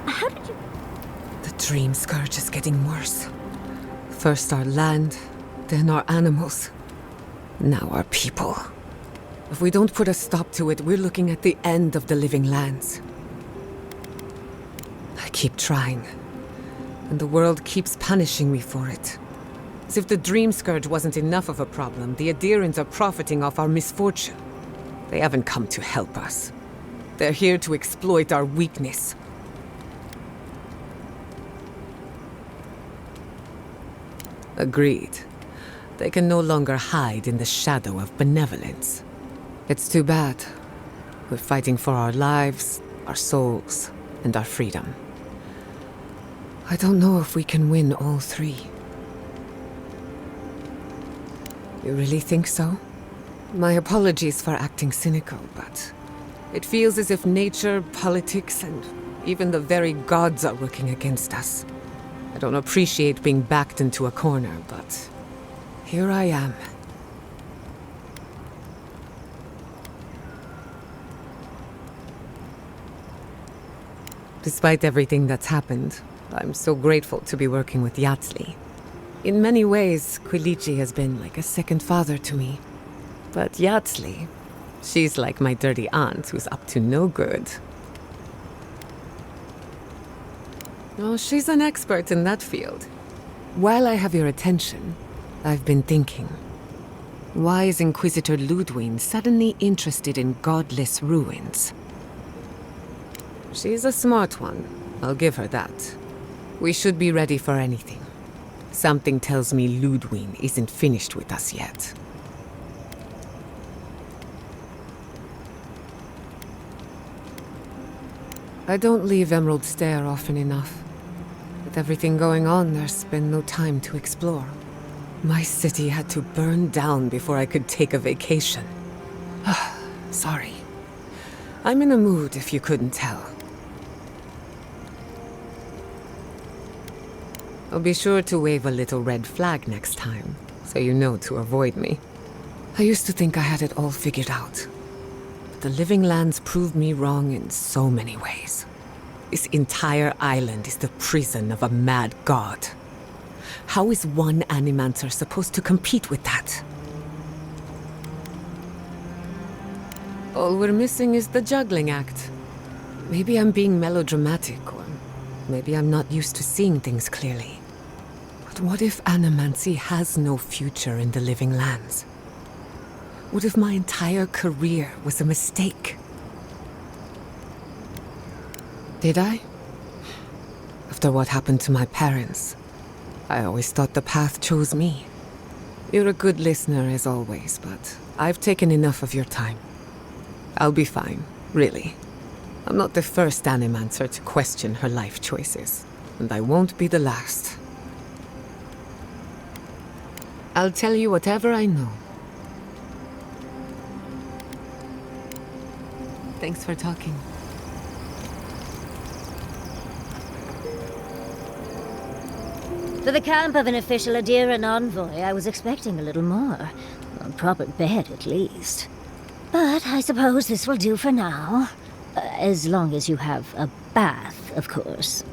How did you... The dream scourge is getting worse. First our land, then our animals. Now our people. If we don't put a stop to it, we're looking at the end of the living lands. I keep trying, and the world keeps punishing me for it. As if the dream scourge wasn't enough of a problem, the Adherents are profiting off our misfortune. They haven't come to help us. They're here to exploit our weakness. Agreed. They can no longer hide in the shadow of benevolence. It's too bad. We're fighting for our lives, our souls, and our freedom. I don't know if we can win all three. You really think so? My apologies for acting cynical, but it feels as if nature, politics, and even the very gods are working against us. I don't appreciate being backed into a corner, but here I am. Despite everything that's happened, I'm so grateful to be working with Yatsli. In many ways, Quilichi has been like a second father to me. But Yatsli, she's like my dirty aunt who's up to no good. Oh, she's an expert in that field. While I have your attention, I've been thinking. Why is Inquisitor Ludwig suddenly interested in godless ruins? She's a smart one. I'll give her that. We should be ready for anything. Something tells me Ludwig isn't finished with us yet. I don't leave Emerald Stair often enough. With everything going on, there's been no time to explore. My city had to burn down before I could take a vacation. Sorry. I'm in a mood, if you couldn't tell. I'll be sure to wave a little red flag next time, so you know to avoid me. I used to think I had it all figured out. But the Living Lands proved me wrong in so many ways. This entire island is the prison of a mad god. How is one Animancer supposed to compete with that? All we're missing is the juggling act. Maybe I'm being melodramatic, or maybe I'm not used to seeing things clearly. But what if Animancy has no future in the Living Lands? What if my entire career was a mistake? Did I? After what happened to my parents, I always thought the path chose me. You're a good listener as always, but I've taken enough of your time. I'll be fine, really. I'm not the first Animancer to question her life choices, and I won't be the last. I'll tell you whatever I know. Thanks for talking. For the camp of an official Adira envoy, I was expecting a little more. A proper bed, at least. But I suppose this will do for now. As long as you have a bath, of course.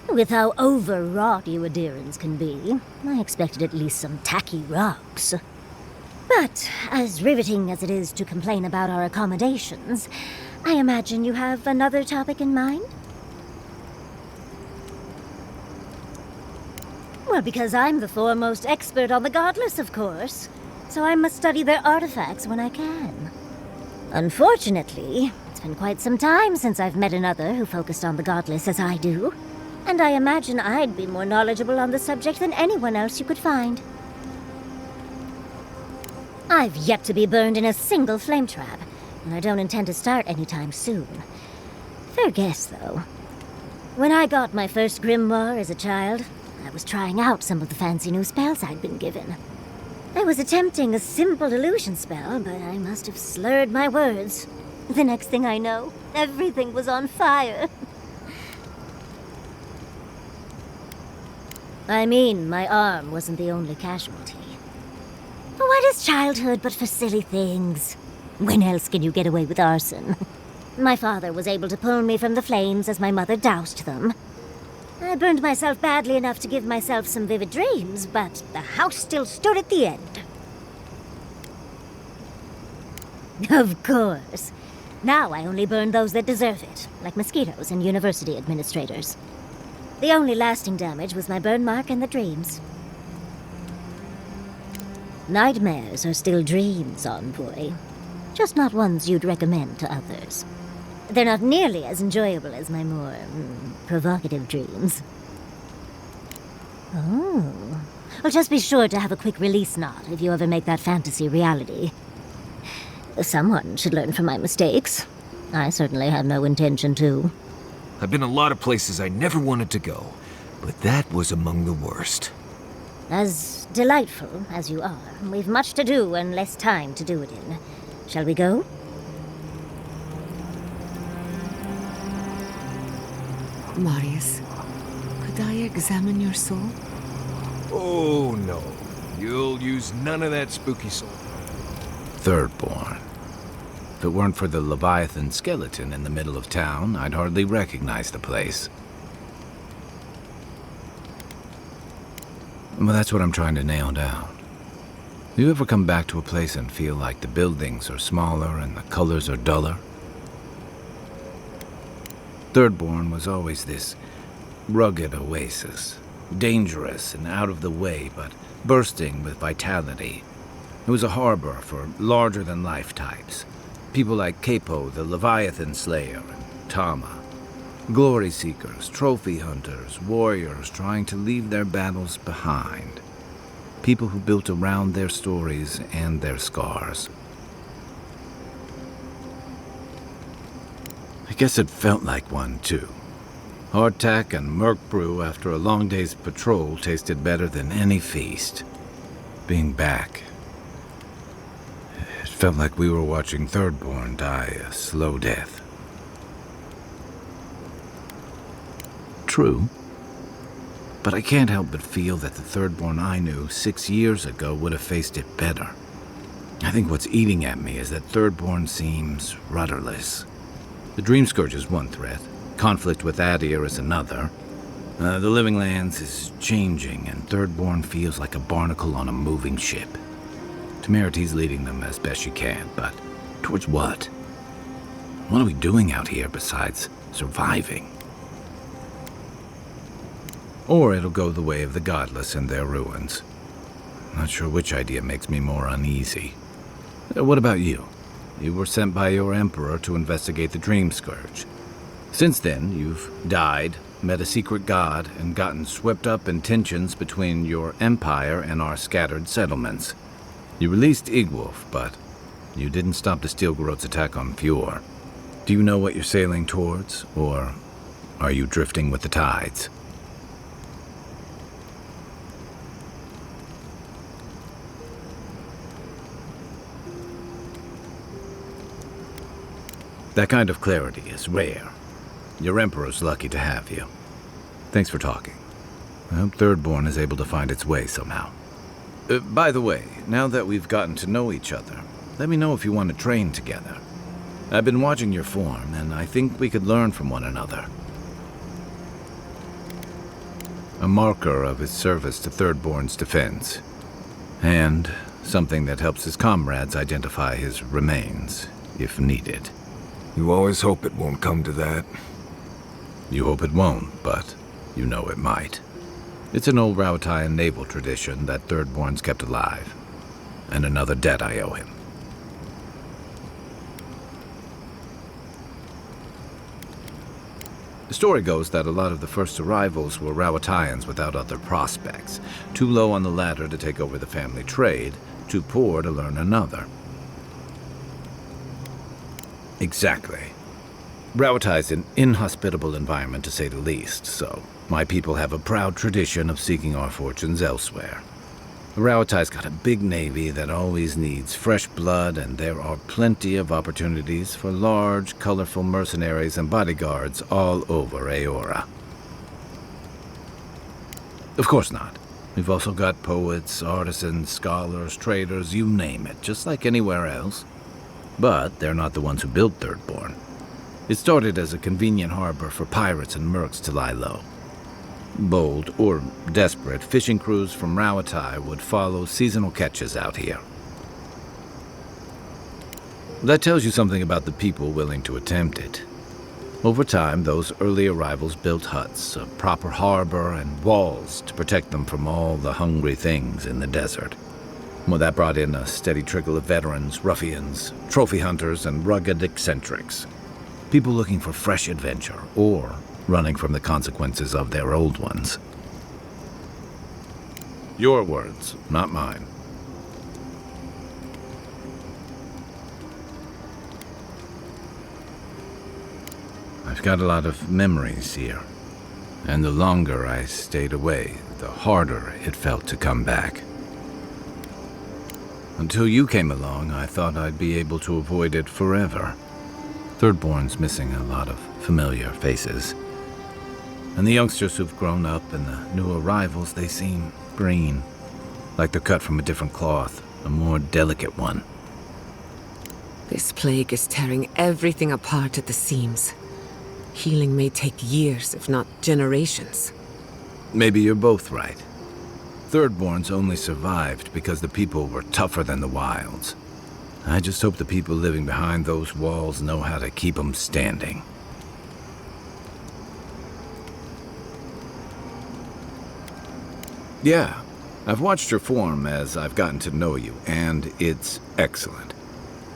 With how overwrought you Adirans can be, I expected at least some tacky rugs. But, as riveting as it is to complain about our accommodations, I imagine you have another topic in mind? Well, because I'm the foremost expert on the godless, of course. So I must study their artifacts when I can. Unfortunately, it's been quite some time since I've met another who focused on the godless as I do. And I imagine I'd be more knowledgeable on the subject than anyone else you could find. I've yet to be burned in a single flame trap, and I don't intend to start anytime soon. Fair guess, though. When I got my first grimoire as a child, I was trying out some of the fancy new spells I'd been given. I was attempting a simple illusion spell, but I must have slurred my words. The next thing I know, everything was on fire. I mean, my arm wasn't the only casualty. What is childhood but for silly things? When else can you get away with arson? My father was able to pull me from the flames as my mother doused them. I burned myself badly enough to give myself some vivid dreams, but the house still stood at the end. Of course. Now I only burn those that deserve it, like mosquitoes and university administrators. The only lasting damage was my burn mark and the dreams. Nightmares are still dreams, Envoy. Just not ones you'd recommend to others. They're not nearly as enjoyable as my more provocative dreams. Oh. Well, just be sure to have a quick release knot if you ever make that fantasy reality. Someone should learn from my mistakes. I certainly have no intention to. I've been a lot of places I never wanted to go, but that was among the worst. As delightful as you are, we've much to do and less time to do it in. Shall we go? Marius, could I examine your soul? Oh no, you'll use none of that spooky soul. Thirdborn. If it weren't for the Leviathan skeleton in the middle of town, I'd hardly recognize the place. Well, that's what I'm trying to nail down. You ever come back to a place and feel like the buildings are smaller and the colors are duller? Thirdborn was always this rugged oasis, dangerous and out of the way, but bursting with vitality. It was a harbor for larger-than-life types. People like Capo, the Leviathan Slayer, and Tama. Glory seekers, trophy hunters, warriors trying to leave their battles behind. People who built around their stories and their scars. I guess it felt like one, too. Hardtack and Merc brew after a long day's patrol tasted better than any feast. Being back, it felt like we were watching Thirdborn die a slow death. True. But I can't help but feel that the Thirdborn I knew 6 years ago would have faced it better. I think what's eating at me is that Thirdborn seems rudderless. The Dream Scourge is one threat. Conflict with Adir is another. The Living Lands is changing, and Thirdborn feels like a barnacle on a moving ship. Temerity's leading them as best she can, but towards what? What are we doing out here besides surviving? Or it'll go the way of the godless and their ruins. Not sure which idea makes me more uneasy. What about you? You were sent by your emperor to investigate the Dream Scourge. Since then, you've died, met a secret god, and gotten swept up in tensions between your empire and our scattered settlements. You released Igwolf, but you didn't stop the Steelgarot's attack on Fjord. Do you know what you're sailing towards, or are you drifting with the tides? That kind of clarity is rare. Your Emperor's lucky to have you. Thanks for talking. I hope Thirdborn is able to find its way somehow. By the way, now that we've gotten to know each other, let me know if you want to train together. I've been watching your form, and I think we could learn from one another. A marker of his service to Thirdborn's defense. And something that helps his comrades identify his remains, if needed. You always hope it won't come to that. You hope it won't, but you know it might. It's an old Rauatayan naval tradition that Thirdborn's kept alive, and another debt I owe him. The story goes that a lot of the first arrivals were Rauatayans without other prospects, too low on the ladder to take over the family trade, too poor to learn another. Exactly. Rauatai's an inhospitable environment, to say the least, so my people have a proud tradition of seeking our fortunes elsewhere. Rauatai's got a big navy that always needs fresh blood, and there are plenty of opportunities for large, colorful mercenaries and bodyguards all over Aora. Of course not. We've also got poets, artisans, scholars, traders, you name it, just like anywhere else. But they're not the ones who built Thirdborn. It started as a convenient harbor for pirates and mercs to lie low. Bold, or desperate, fishing crews from Rawatai would follow seasonal catches out here. That tells you something about the people willing to attempt it. Over time, those early arrivals built huts, a proper harbor, and walls to protect them from all the hungry things in the desert. Well, that brought in a steady trickle of veterans, ruffians, trophy hunters, and rugged eccentrics. People looking for fresh adventure, or running from the consequences of their old ones. Your words, not mine. I've got a lot of memories here, and the longer I stayed away, the harder it felt to come back. Until you came along, I thought I'd be able to avoid it forever. Thirdborn's missing a lot of familiar faces. And the youngsters who've grown up and the new arrivals, they seem green. Like they're cut from a different cloth, a more delicate one. This plague is tearing everything apart at the seams. Healing may take years, if not generations. Maybe you're both right. Thirdborns only survived because the people were tougher than the wilds. I just hope the people living behind those walls know how to keep them standing. Yeah, I've watched your form as I've gotten to know you, and it's excellent.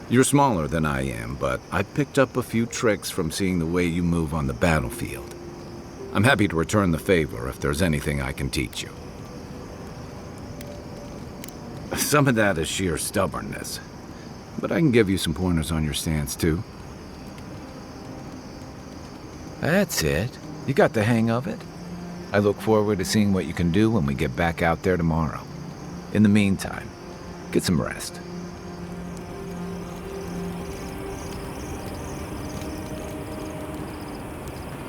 You're smaller than I am, but I picked up a few tricks from seeing the way you move on the battlefield. I'm happy to return the favor if there's anything I can teach you. Some of that is sheer stubbornness, but I can give you some pointers on your stance, too. That's it. You got the hang of it. I look forward to seeing what you can do when we get back out there tomorrow. In the meantime, get some rest.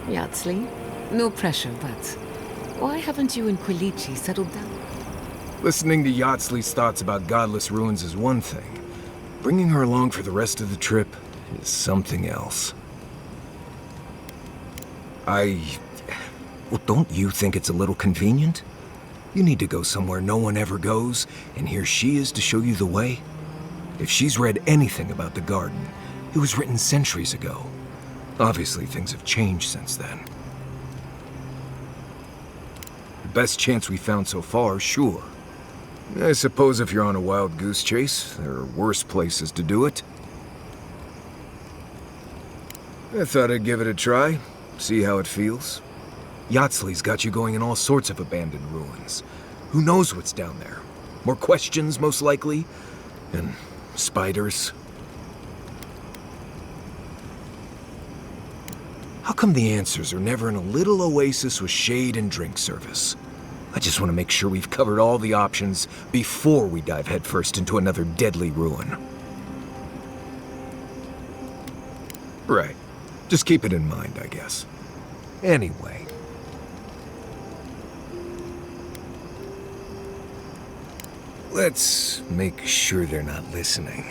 Yardsley, no pressure, but why haven't you and Quilici settled down? Listening to Yardsley's thoughts about godless ruins is one thing. Bringing her along for the rest of the trip is something else. Well, don't you think it's a little convenient? You need to go somewhere no one ever goes, and here she is to show you the way. If she's read anything about the garden, it was written centuries ago. Obviously, things have changed since then. The best chance we found so far, sure. I suppose if you're on a wild goose chase, there are worse places to do it. I thought I'd give it a try, see how it feels. Yardsley's got you going in all sorts of abandoned ruins. Who knows what's down there? More questions, most likely. And spiders. How come the answers are never in a little oasis with shade and drink service? I just want to make sure we've covered all the options before we dive headfirst into another deadly ruin. Right. Just keep it in mind, I guess. Anyway. Let's make sure they're not listening.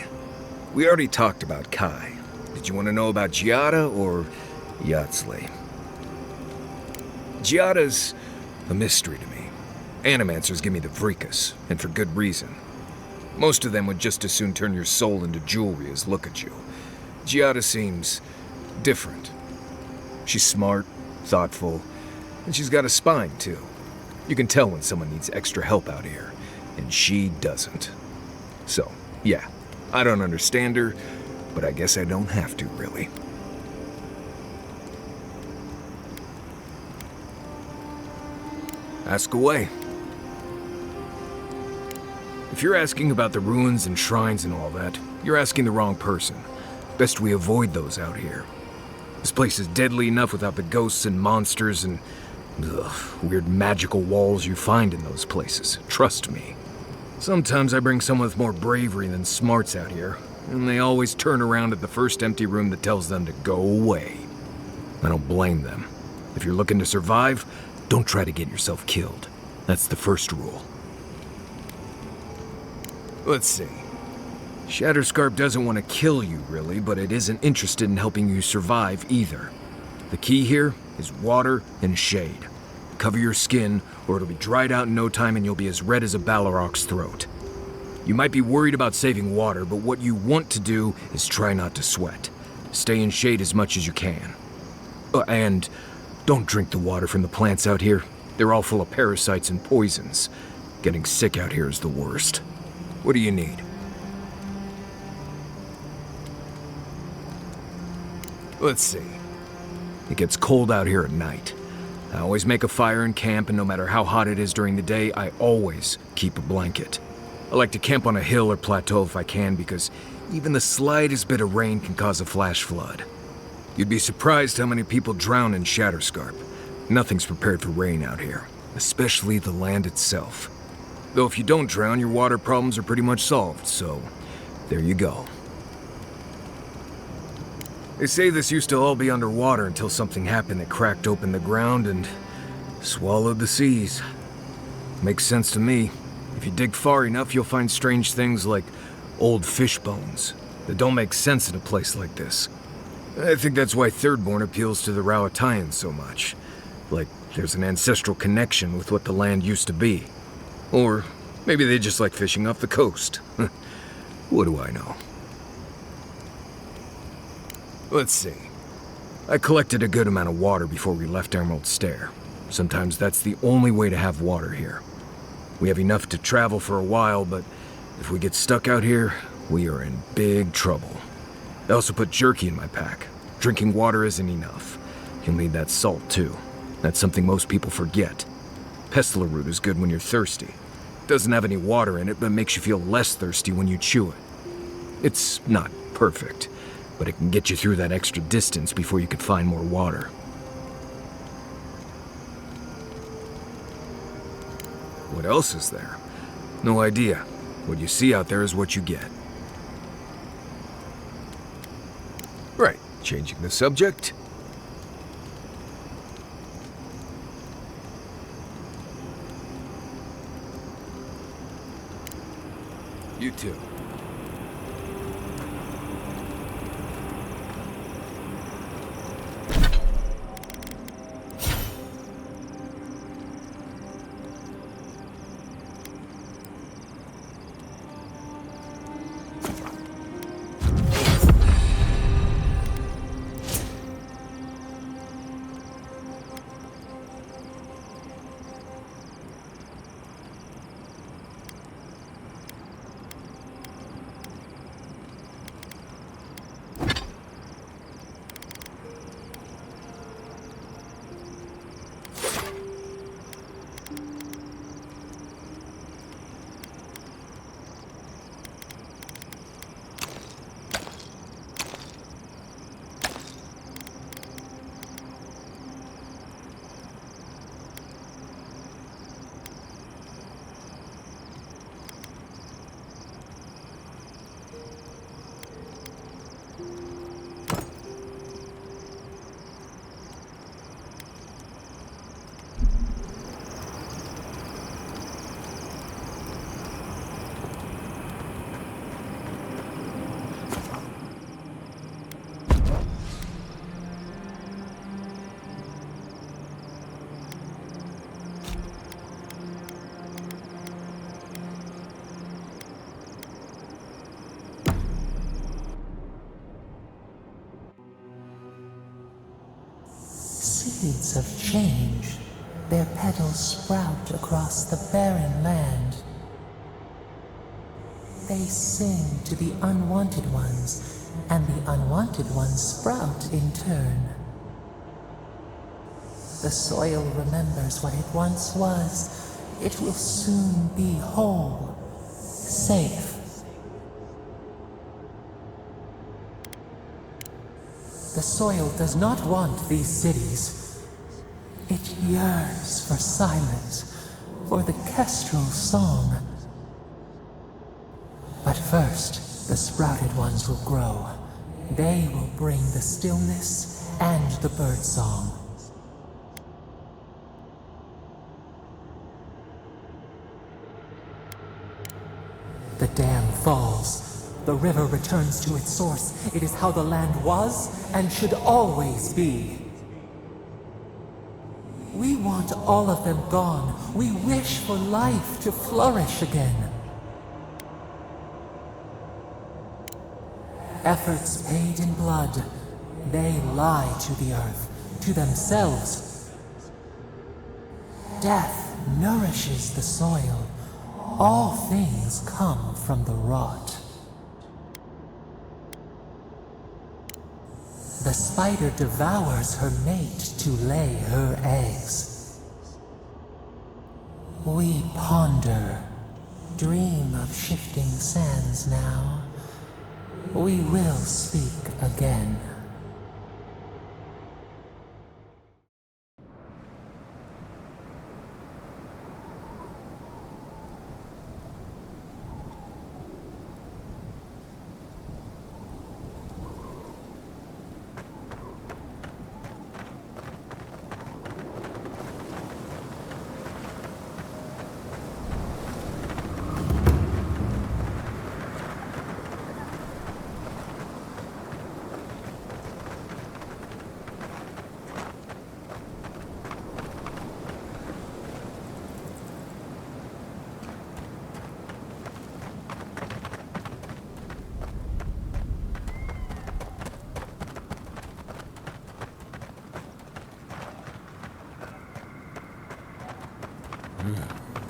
We already talked about Kai. Did you want to know about Giada or Yardsley? Giada's a mystery to me. Animancers give me the vricus, and for good reason. Most of them would just as soon turn your soul into jewelry as look at you. Giada seems different. She's smart, thoughtful, and she's got a spine, too. You can tell when someone needs extra help out here, and she doesn't. So, yeah, I don't understand her, but I guess I don't have to, really. Ask away. If you're asking about the ruins and shrines and all that, you're asking the wrong person. Best we avoid those out here. This place is deadly enough without the ghosts and monsters and weird magical walls you find in those places. Trust me. Sometimes I bring someone with more bravery than smarts out here, and they always turn around at the first empty room that tells them to go away. I don't blame them. If you're looking to survive, don't try to get yourself killed. That's the first rule. Let's see. Shatterscarp doesn't want to kill you, really, but it isn't interested in helping you survive either. The key here is water and shade. Cover your skin, or it'll be dried out in no time and you'll be as red as a Balrog's throat. You might be worried about saving water, but what you want to do is try not to sweat. Stay in shade as much as you can. And don't drink the water from the plants out here. They're all full of parasites and poisons. Getting sick out here is the worst. What do you need? Let's see. It gets cold out here at night. I always make a fire in camp, and no matter how hot it is during the day, I always keep a blanket. I like to camp on a hill or plateau if I can, because even the slightest bit of rain can cause a flash flood. You'd be surprised how many people drown in Shatterscarp. Nothing's prepared for rain out here, especially the land itself. Though if you don't drown, your water problems are pretty much solved, so there you go. They say this used to all be underwater until something happened that cracked open the ground and swallowed the seas. Makes sense to me. If you dig far enough, you'll find strange things like old fish bones that don't make sense in a place like this. I think that's why Thirdborn appeals to the Rowatayans so much. Like there's an ancestral connection with what the land used to be. Or maybe they just like fishing off the coast. What do I know? Let's see. I collected a good amount of water before we left Emerald Stair. Sometimes that's the only way to have water here. We have enough to travel for a while, but if we get stuck out here, we are in big trouble. I also put jerky in my pack. Drinking water isn't enough. You'll need that salt too. That's something most people forget. Pestler root is good when you're thirsty. Doesn't have any water in it, but makes you feel less thirsty when you chew it. It's not perfect, but it can get you through that extra distance before you could find more water. What else is there? No idea. What you see out there is what you get. Right, changing the subject. You too. Seeds of change, their petals sprout across the barren land. They sing to the unwanted ones, and the unwanted ones sprout in turn. The soil remembers what it once was. It will soon be whole, safe. The soil does not want these cities. It yearns for silence, for the kestrel song. But first, the sprouted ones will grow. They will bring the stillness and the bird song. The dam falls. the river returns to its source. It is how the land was and should always be. We want all of them gone. We wish for life to flourish again. Efforts paid in blood, they lie to the earth, to themselves. Death nourishes the soil. All things come from the rot. The spider devours her mate to lay her eggs. We ponder, dream of shifting sands now. We will speak again.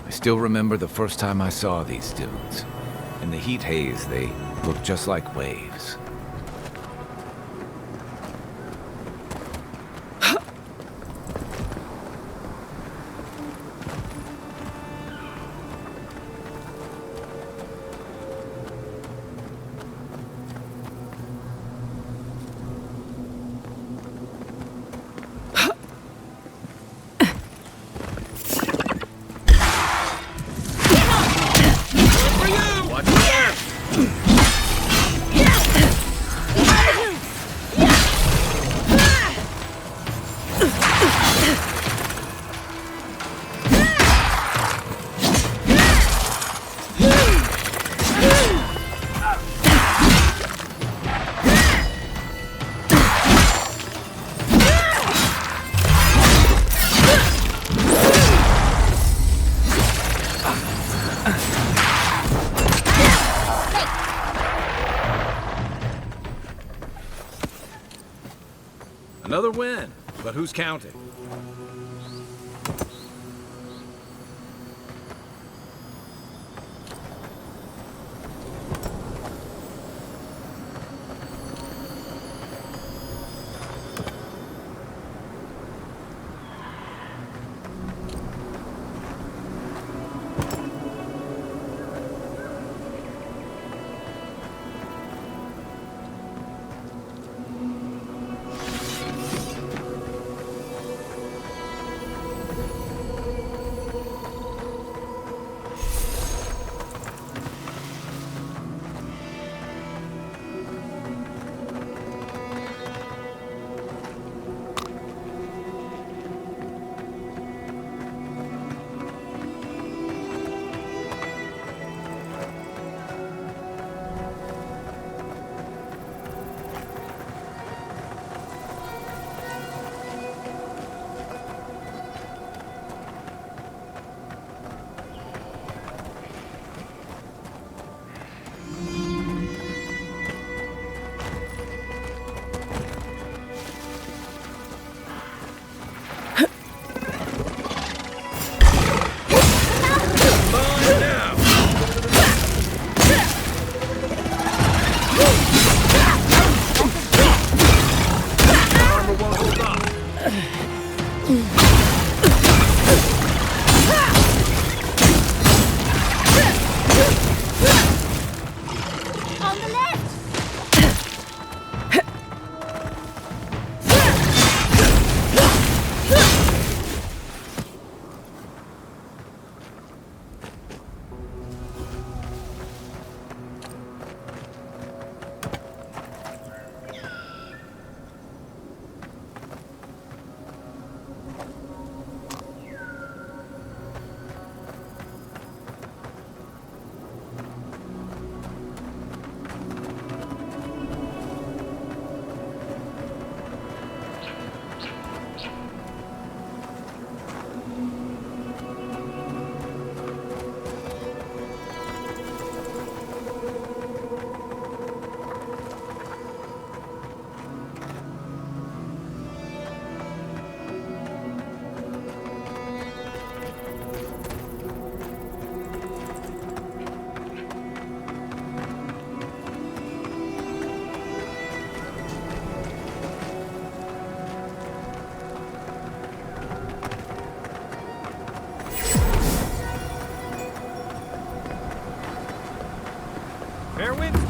I still remember the first time I saw these dunes. In the heat haze, they looked just like waves. Another win, but who's counting?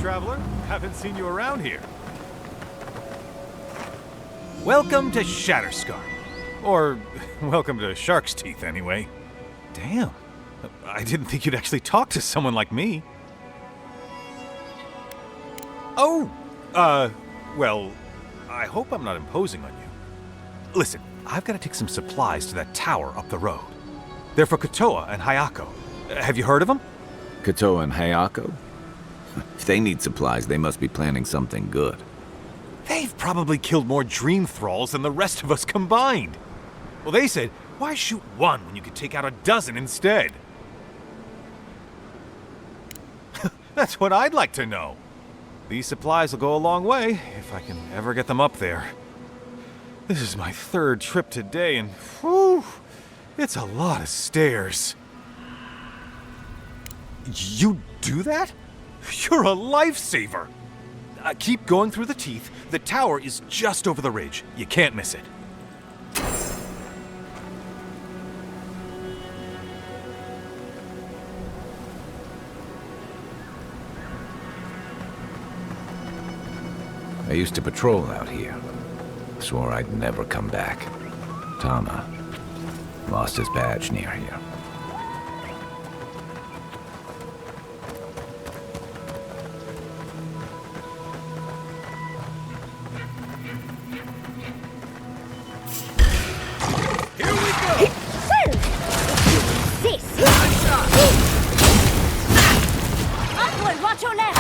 traveler. Haven't seen you around here. Welcome to Shatterscar. Or, welcome to Shark's Teeth, anyway. Damn. I didn't think you'd actually talk to someone like me. Oh! Well, I hope I'm not imposing on you. Listen, I've got to take some supplies to that tower up the road. They're for Kotoa and Hayako. Have you heard of them? Kotoa and Hayako? If they need supplies, they must be planning something good. They've probably killed more dream thralls than the rest of us combined. Well, they said, why shoot one when you could take out a dozen instead? That's what I'd like to know. These supplies will go a long way, if I can ever get them up there. This is my third trip today, and whew, it's a lot of stairs. You do that? You're a lifesaver! Keep going through the teeth. The tower is just over the ridge. You can't miss it. I used to patrol out here. Swore I'd never come back. Tama lost his badge near here. Upward, watch your left!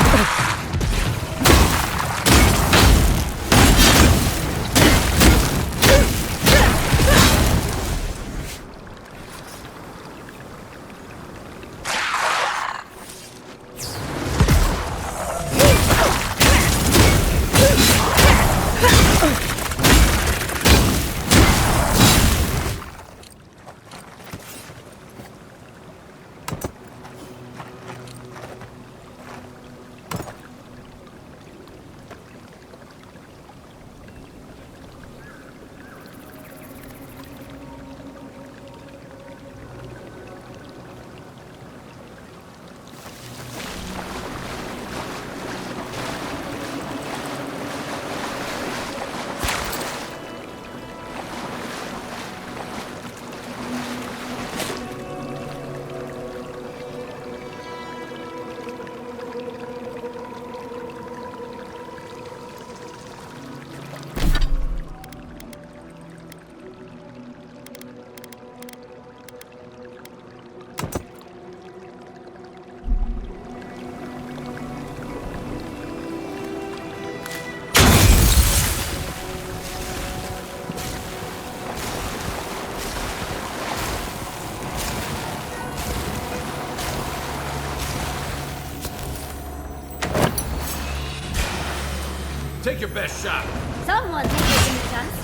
Take your best shot. Someone's taking a chance.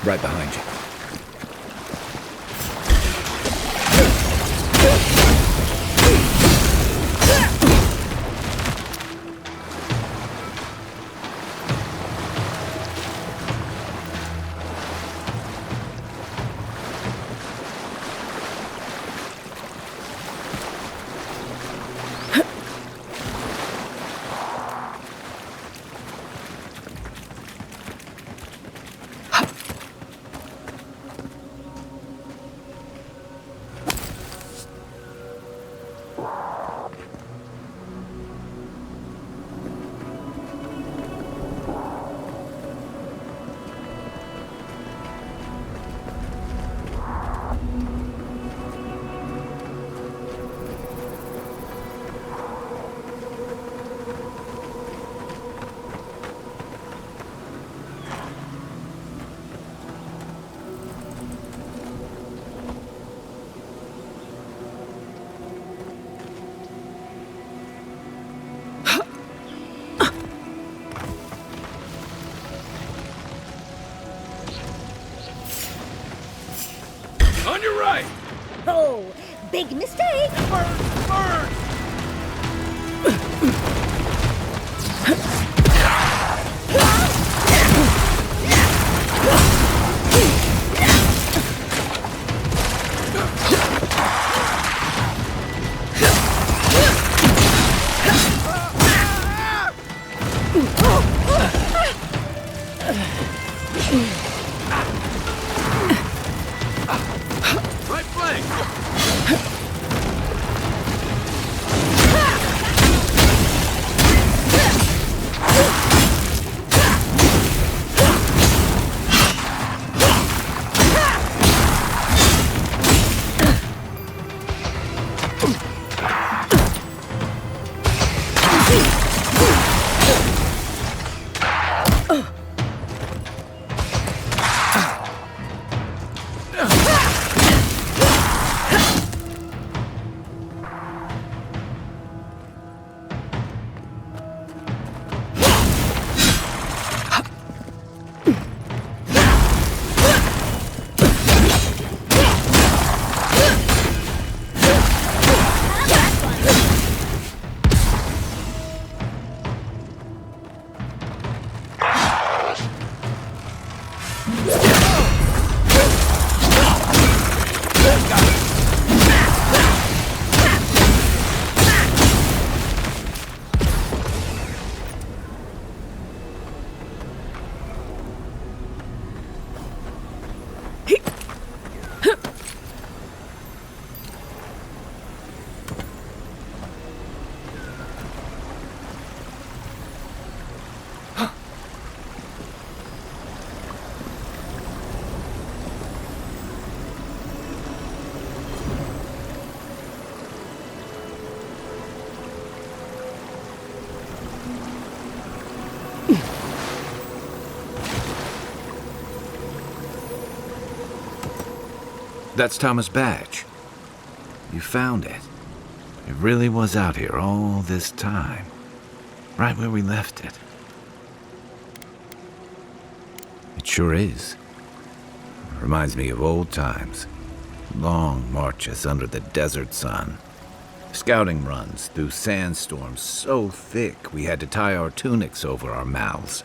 Right behind you. On your right! Oh, big mistake! Burn! Burn! Right flank! That's Thomas' badge. You found it. It really was out here all this time. Right where we left it. It sure is. Reminds me of old times. Long marches under the desert sun. Scouting runs through sandstorms so thick we had to tie our tunics over our mouths.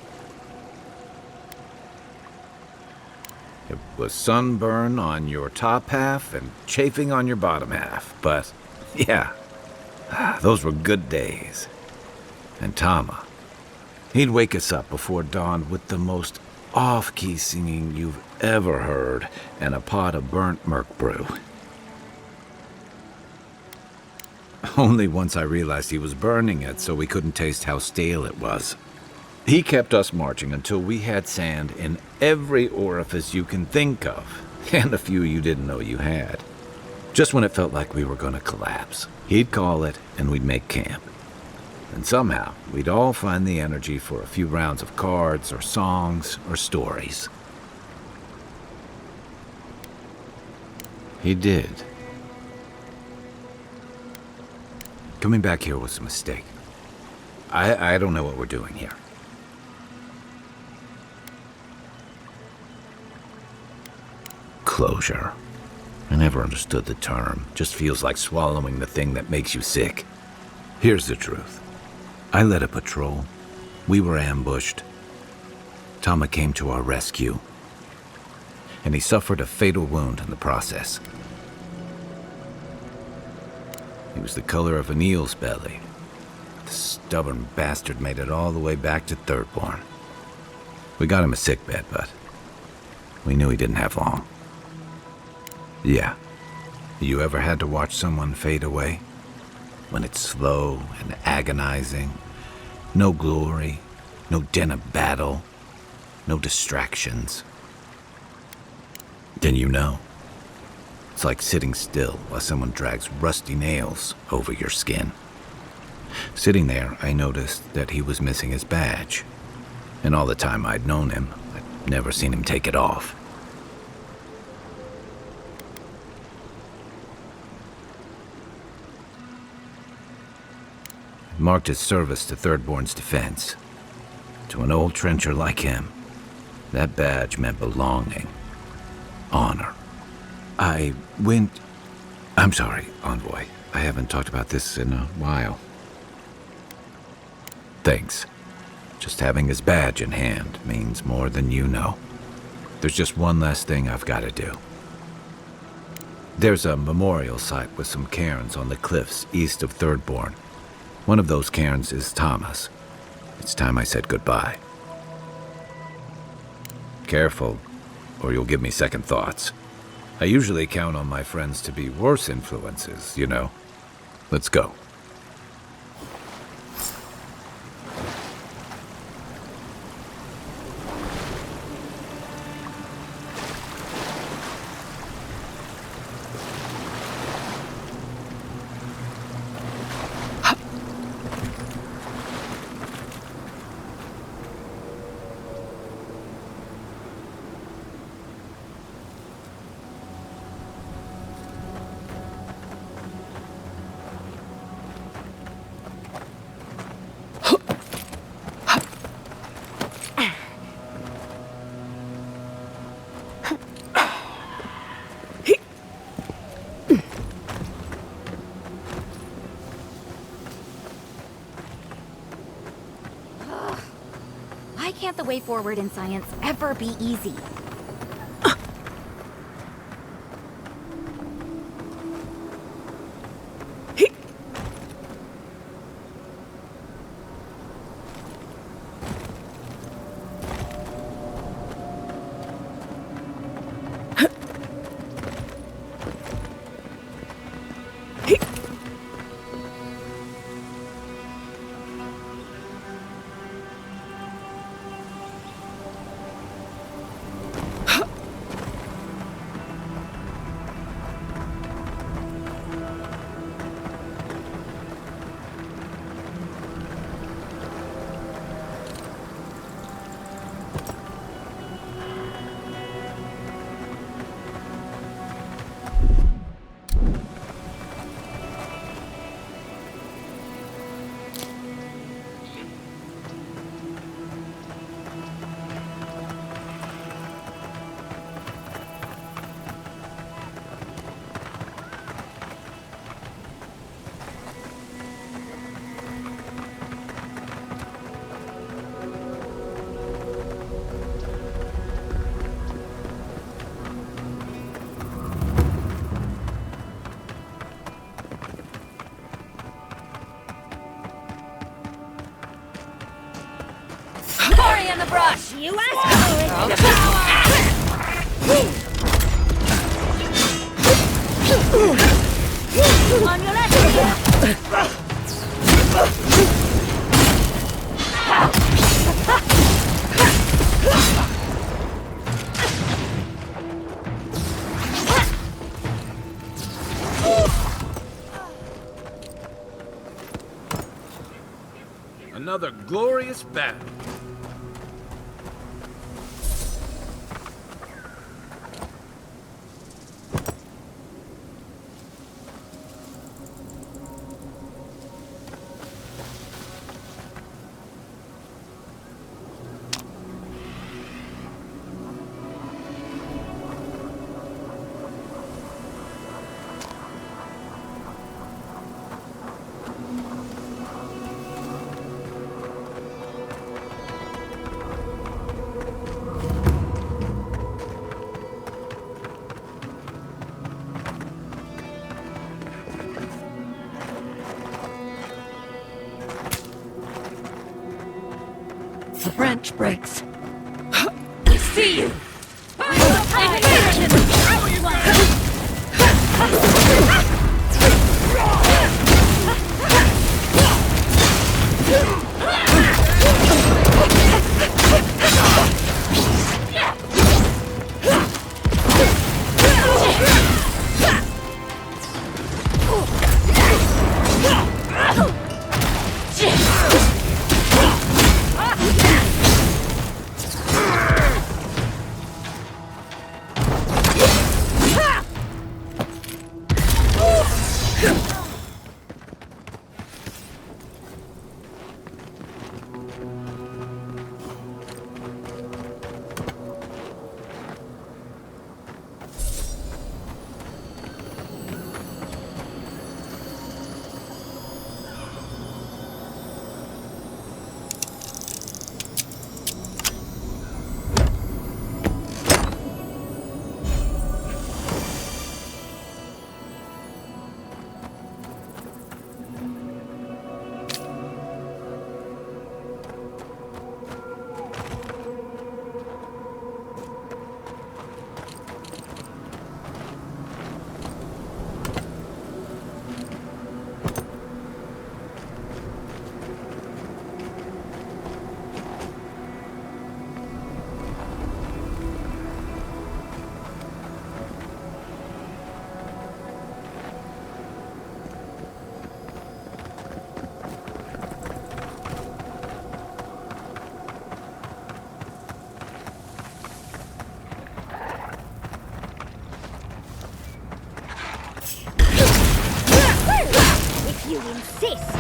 It was sunburn on your top half and chafing on your bottom half. But, yeah, those were good days. And Tama, he'd wake us up before dawn with the most off-key singing you've ever heard and a pot of burnt merc brew. Only once I realized he was burning it so we couldn't taste how stale it was. He kept us marching until we had sand in every orifice you can think of, and a few you didn't know you had. Just when it felt like we were gonna collapse, he'd call it and we'd make camp. And somehow, we'd all find the energy for a few rounds of cards or songs or stories. He did. Coming back here was a mistake. I don't know what we're doing here. Closure. I never understood the term. Just feels like swallowing the thing that makes you sick. Here's the truth. I led a patrol. We were ambushed. Tama came to our rescue. And he suffered a fatal wound in the process. He was the color of an eel's belly. The stubborn bastard made it all the way back to Thirdborn. We got him a sickbed, but we knew he didn't have long. Yeah. You ever had to watch someone fade away? When it's slow and agonizing. No glory, no din of battle, no distractions. Then you know. It's like sitting still while someone drags rusty nails over your skin. Sitting there, I noticed that he was missing his badge. And all the time I'd known him, I'd never seen him take it off. It marked his service to Thirdborn's defense. To an old trencher like him, that badge meant belonging. Honor. I'm sorry, Envoy. I haven't talked about this in a while. Thanks. Just having his badge in hand means more than you know. There's just one last thing I've got to do. There's a memorial site with some cairns on the cliffs east of Thirdborn. One of those cairns is Tama's. It's time I said goodbye. Careful, or you'll give me second thoughts. I usually count on my friends to be worse influences, you know. Let's go. Why can't the way forward in science ever be easy? Glory in the brush! You asked for it! On your left! Another glorious battle. The branch breaks. I see you! You insist!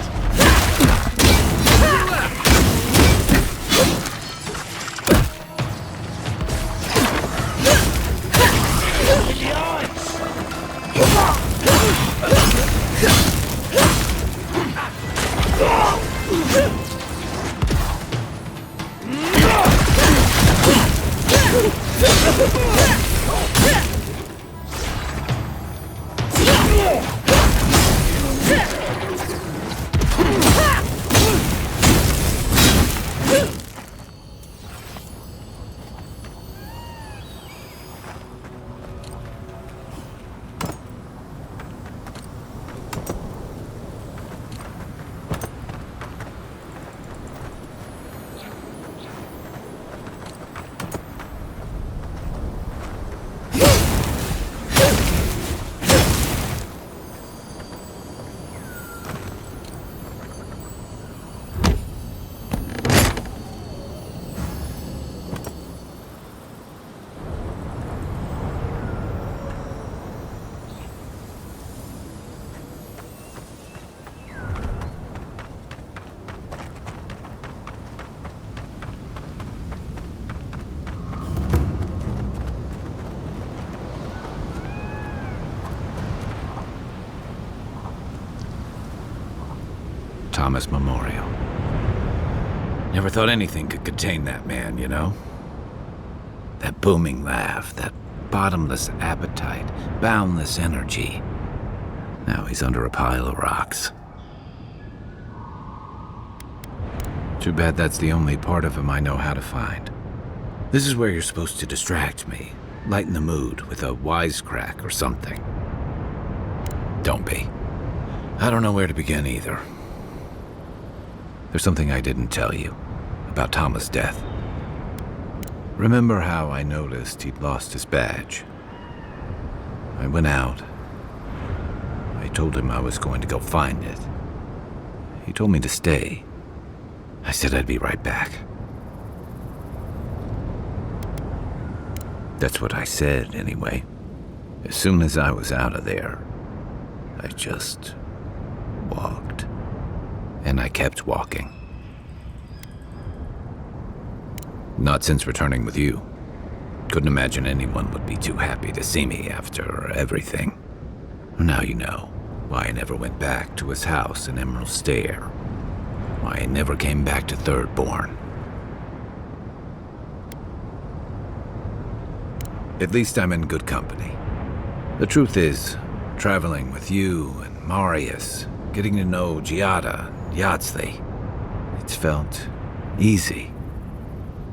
Thomas Memorial. Never thought anything could contain that man, you know? That booming laugh, that bottomless appetite, boundless energy. Now he's under a pile of rocks. Too bad that's the only part of him I know how to find. This is where you're supposed to distract me, lighten the mood with a wisecrack or something. Don't be. I don't know where to begin either. There's something I didn't tell you about Thomas' death. Remember how I noticed he'd lost his badge? I went out. I told him I was going to go find it. He told me to stay. I said I'd be right back. That's what I said, anyway. As soon as I was out of there, I just walked. And I kept walking. Not since returning with you. Couldn't imagine anyone would be too happy to see me after everything. Now you know why I never went back to his house in Emerald Stair. Why I never came back to Third Born. At least I'm in good company. The truth is, traveling with you and Marius, getting to know Giada, Yardsley, it's felt easy.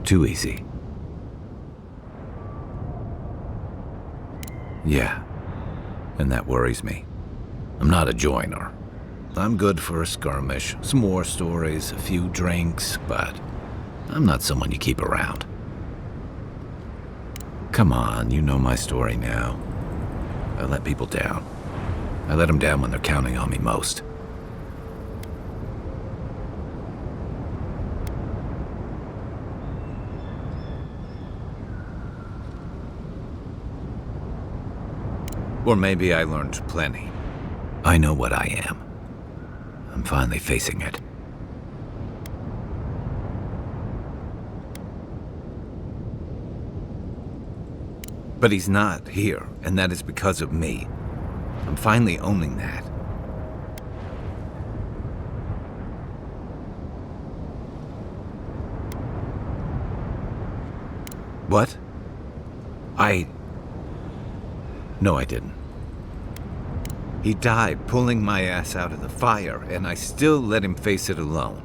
Too easy. Yeah, and that worries me. I'm not a joiner. I'm good for a skirmish, some war stories, a few drinks, but I'm not someone you keep around. Come on, you know my story now. I let people down. I let them down when they're counting on me most. Or maybe I learned plenty. I know what I am. I'm finally facing it. But he's not here, and that is because of me. I'm finally owning that. What? No, I didn't. He died pulling my ass out of the fire, and I still let him face it alone.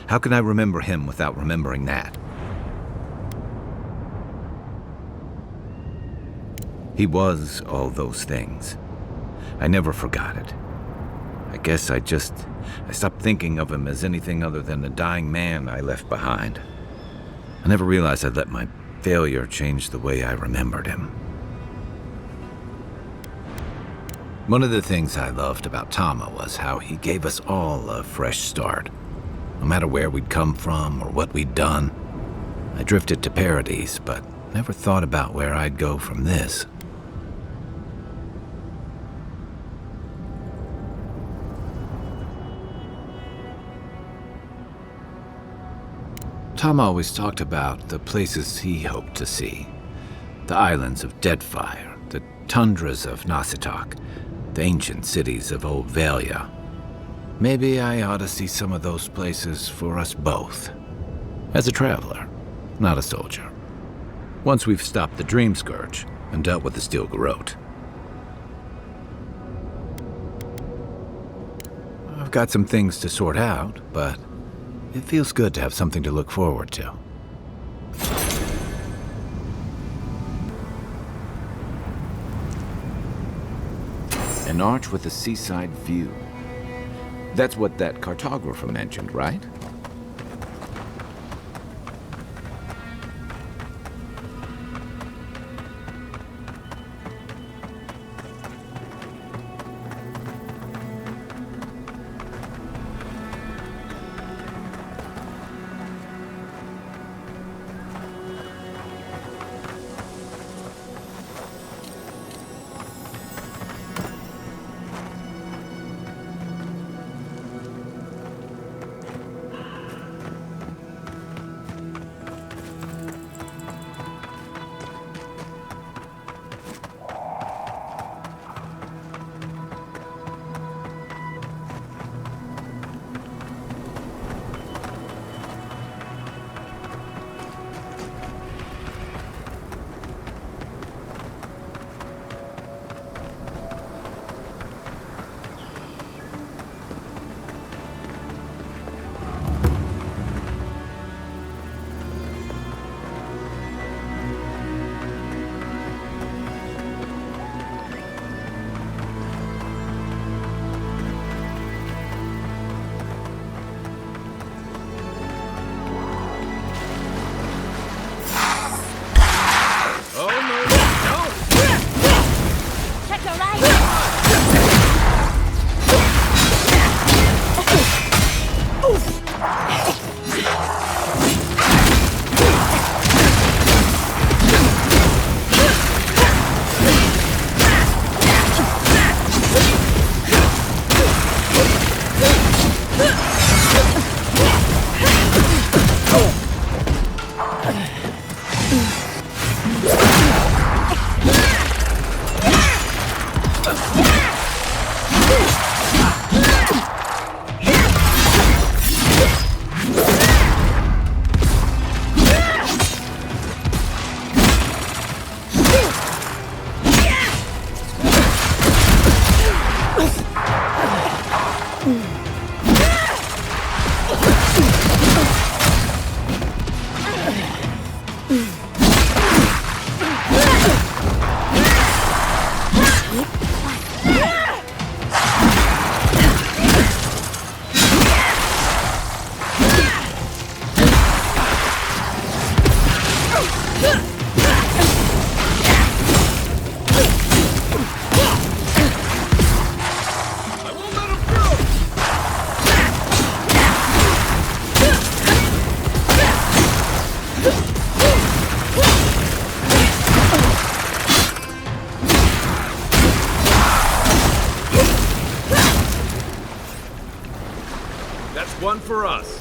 How can I remember him without remembering that? He was all those things. I never forgot it. I guess I stopped thinking of him as anything other than the dying man I left behind. I never realized I'd let my failure change the way I remembered him. One of the things I loved about Tama was how he gave us all a fresh start. No matter where we'd come from or what we'd done. I drifted to Paradise, but never thought about where I'd go from this. Tom always talked about the places he hoped to see. The islands of Deadfire, the tundras of Nasitok, the ancient cities of Old Valia. Maybe I ought to see some of those places for us both. As a traveler, not a soldier. Once we've stopped the Dream Scourge and dealt with the Steel Garrote. I've got some things to sort out, but it feels good to have something to look forward to. An arch with a seaside view. That's what that cartographer mentioned, right? One for us.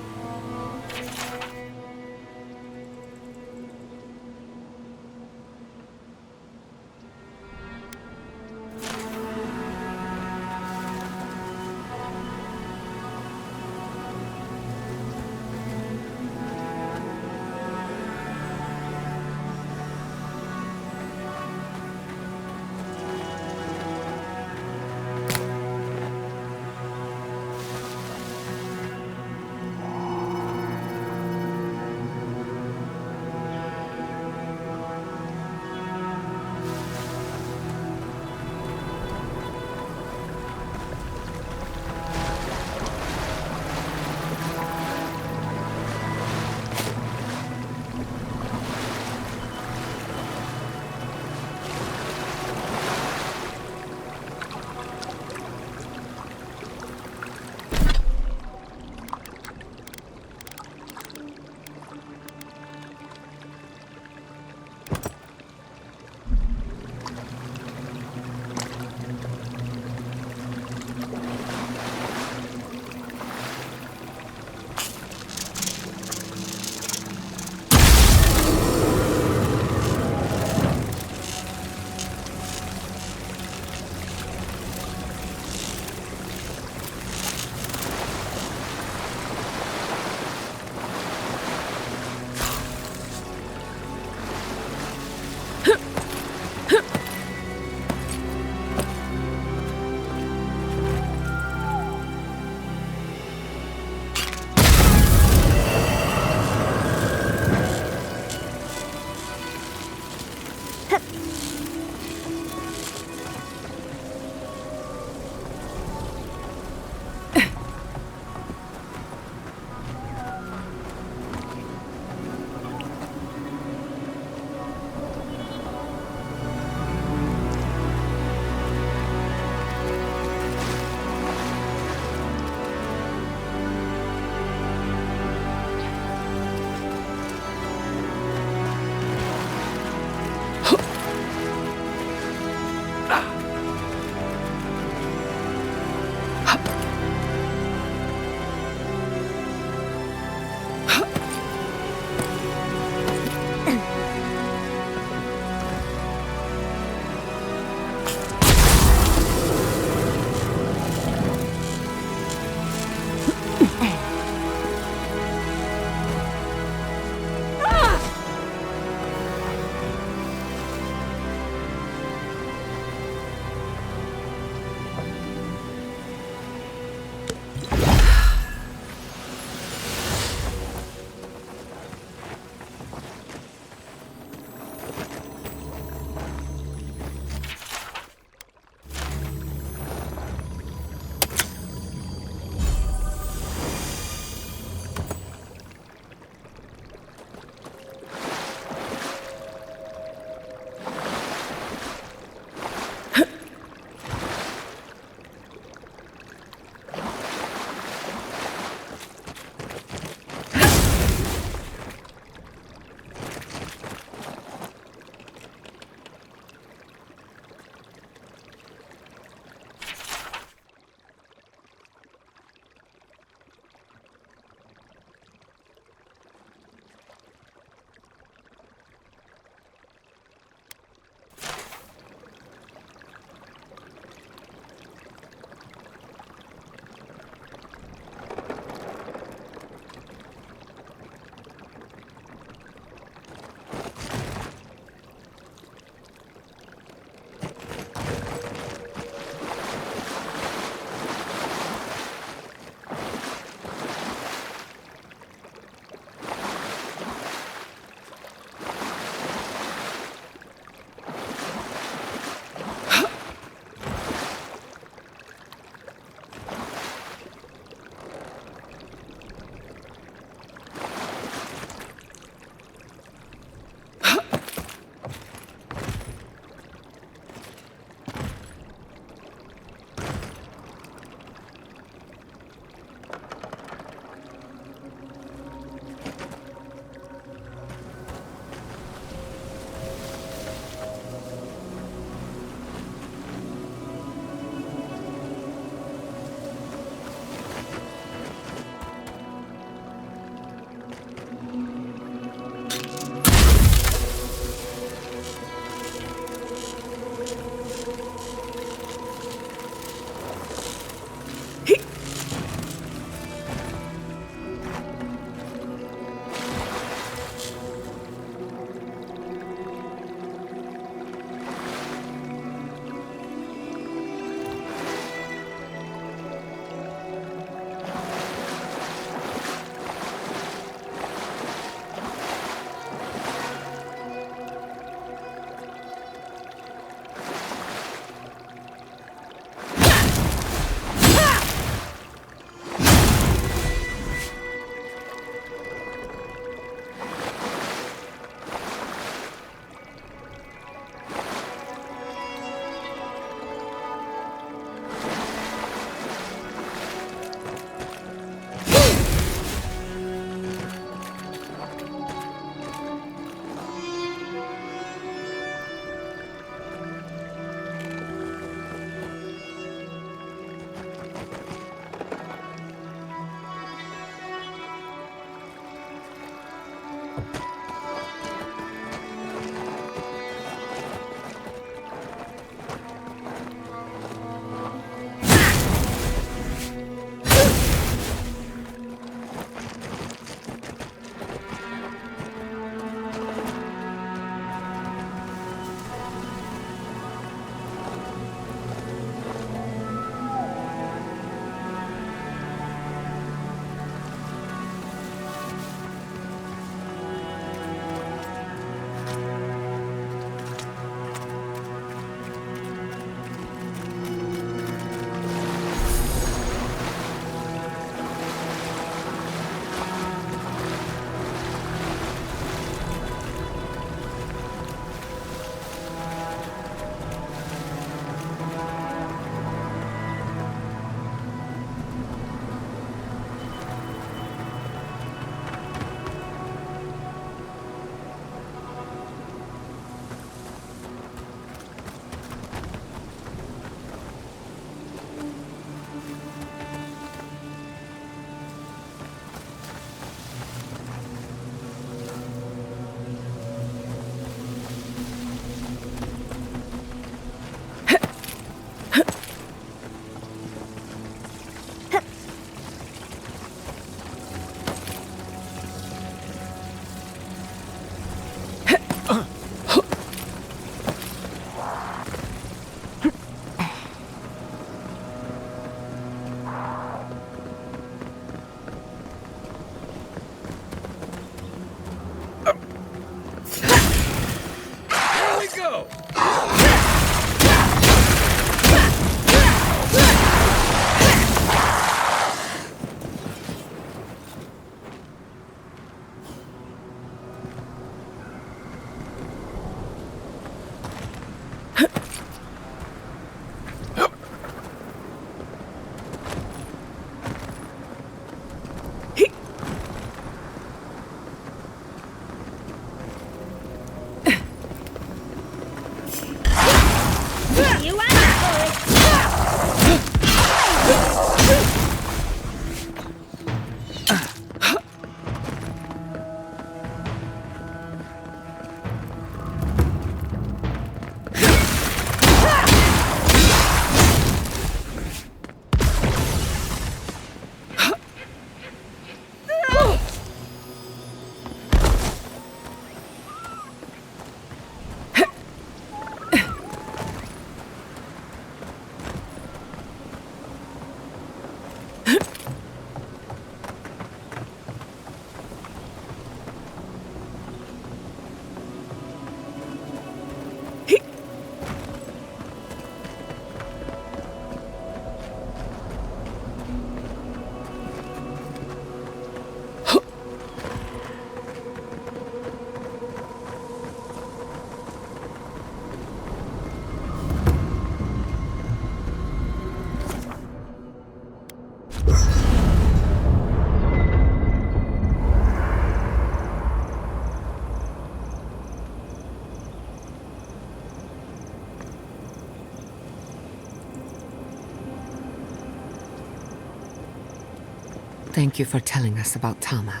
Thank you for telling us about Tama.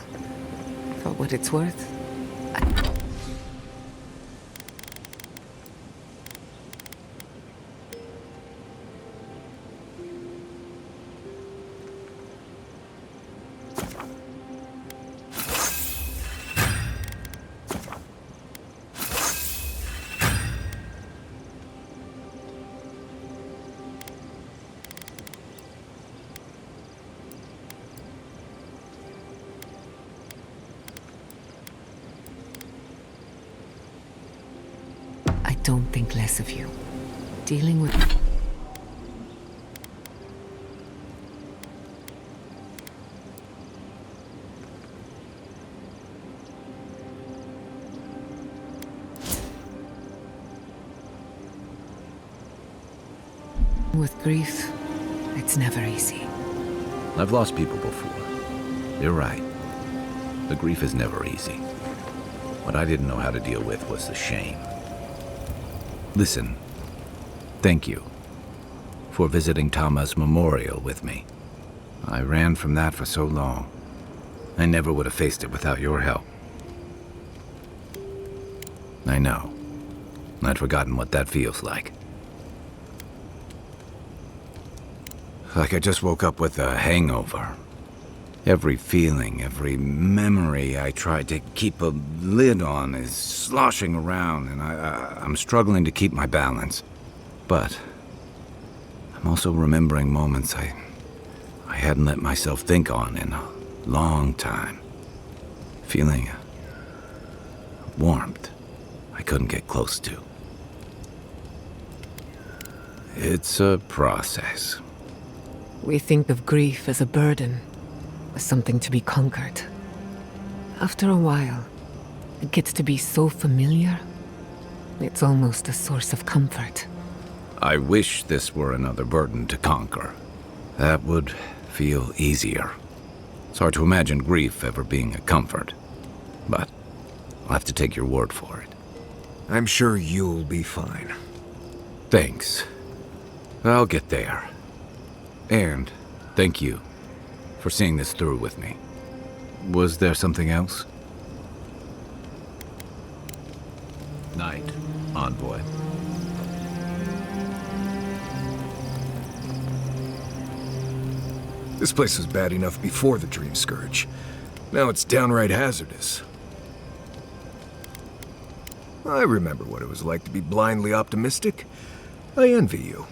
For what it's worth, I don't think less of you. Dealing with... With grief, it's never easy. I've lost people before. You're right. The grief is never easy. What I didn't know how to deal with was the shame. Listen, thank you for visiting Tama's memorial with me. I ran from that for so long. I never would have faced it without your help. I know. I'd forgotten what that feels like. Like I just woke up with a hangover. Every feeling, every memory I tried to keep a lid on is sloshing around, and I'm struggling to keep my balance. But I'm also remembering moments I hadn't let myself think on in a long time. Feeling a warmth I couldn't get close to. It's a process. We think of grief as a burden, as something to be conquered. After a while, it gets to be so familiar, it's almost a source of comfort. I wish this were another burden to conquer. That would feel easier. It's hard to imagine grief ever being a comfort, but I'll have to take your word for it. I'm sure you'll be fine. Thanks. I'll get there. And thank you for seeing this through with me. Was there something else? Night, Envoy. This place was bad enough before the Dream Scourge. Now it's downright hazardous. I remember what it was like to be blindly optimistic. I envy you.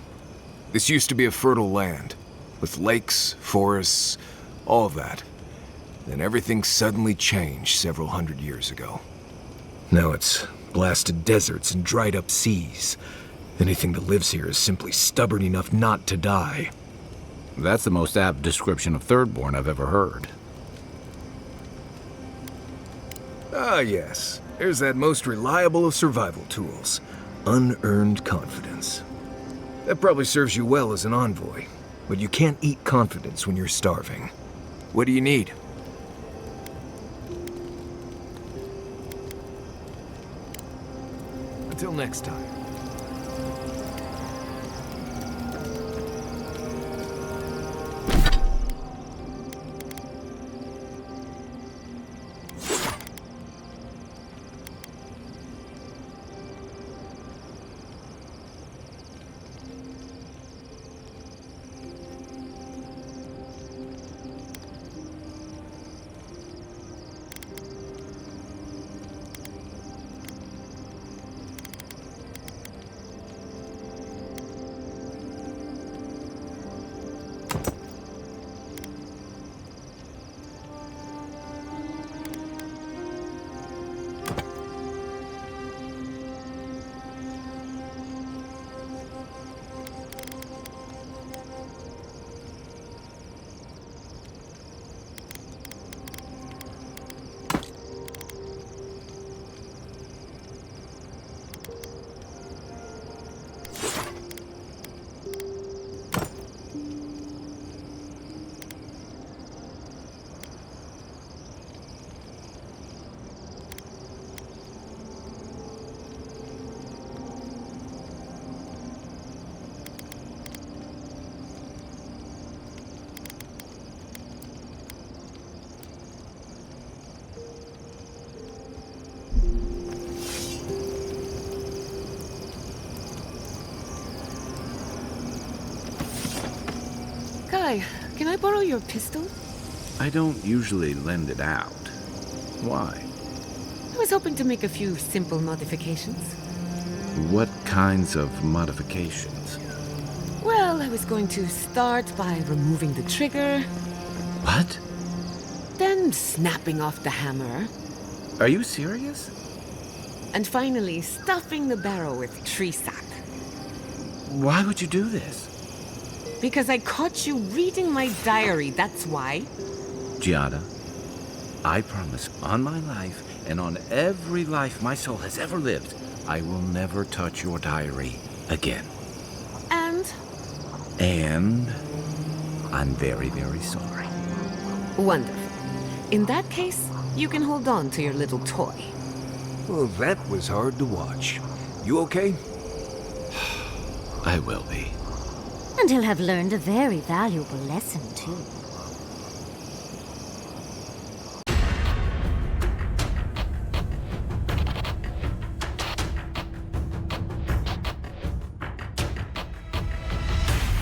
This used to be a fertile land, with lakes, forests, all of that. Then everything suddenly changed several hundred years ago. Now it's blasted deserts and dried up seas. Anything that lives here is simply stubborn enough not to die. That's the most apt description of Thirdborn I've ever heard. Ah, yes. There's that most reliable of survival tools. Unearned confidence. That probably serves you well as an envoy, but you can't eat confidence when you're starving. What do you need? Until next time. Kai, can I borrow your pistol? I don't usually lend it out. Why? I was hoping to make a few simple modifications. What kinds of modifications? Well, I was going to start by removing the trigger, What? then snapping off the hammer, Are you serious? and finally stuffing the barrel with tree sap. Why would you do this? Because I caught you reading my diary, that's why. Giada, I promise on my life and on every life my soul has ever lived, I will never touch your diary again. And? And I'm very, very sorry. Wonderful. In that case, you can hold on to your little toy. Well, that was hard to watch. You okay? I will be. And he'll have learned a very valuable lesson, too.